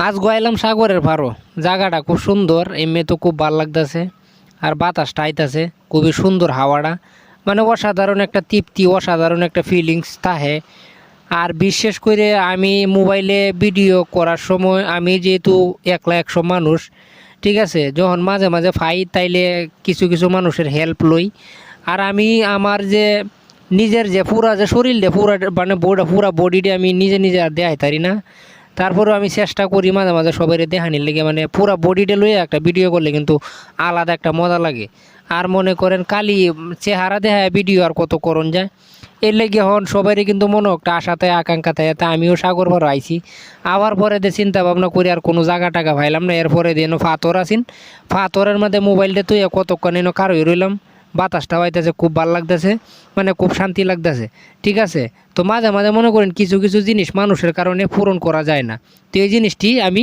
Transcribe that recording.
আজ গয়ালাম সাগরের পাড়ো। জায়গাটা খুব সুন্দর, এমনি তো খুব ভাল লাগতেছে। আর বাতাসটা আইতাছে, খুবই সুন্দর হাওয়াটা। মানে অসাধারণ একটা তৃপ্তি, অসাধারণ একটা ফিলিংস থাকে। আর বিশেষ করে আমি মোবাইলে ভিডিও করার সময় আমি যেহেতু একলা একশো মানুষ, ঠিক আছে, যখন মাঝে মাঝে ফাই তাইলে কিছু কিছু মানুষের হেল্প লই। আর আমি আমার যে নিজের যে পুরা যে শরীরটা পুরা মানে পুরা বডিটা আমি নিজে নিজে আর দেখাই পারি না। তারপরেও আমি চেষ্টা করি মাঝে মাঝে সবাই দেখানির লেগে, মানে পুরা বডিটা লইয়া একটা ভিডিও করলে কিন্তু আলাদা একটা মজা লাগে। আর মনে করেন কালি চেহারা দেখায় ভিডিও আর কত করণ যায়। এর লেগে হন সবারই কিন্তু মনে একটা আশাতে আকাঙ্ক্ষা থাকে, তা আমিও সাগর পাড় আইছি। আবার পরে দিয়ে চিন্তা ভাবনা করি আর কোনো জায়গা টাকা পাইলাম না, এরপরে দিয়ে ফাতর আসিন। ফাতরের মধ্যে মোবাইলটা তুই কতক্ষণ এনে কারোই রইলাম। বাতাসটা হইতেছে, খুব ভাল লাগতেছে, মানে খুব শান্তি লাগতেছে। ঠিক আছে, তো মাঝে মাঝে মনে করেন কিছু কিছু জিনিস মানুষের কারণে পূরণ করা যায় না। তো এই জিনিসটি আমি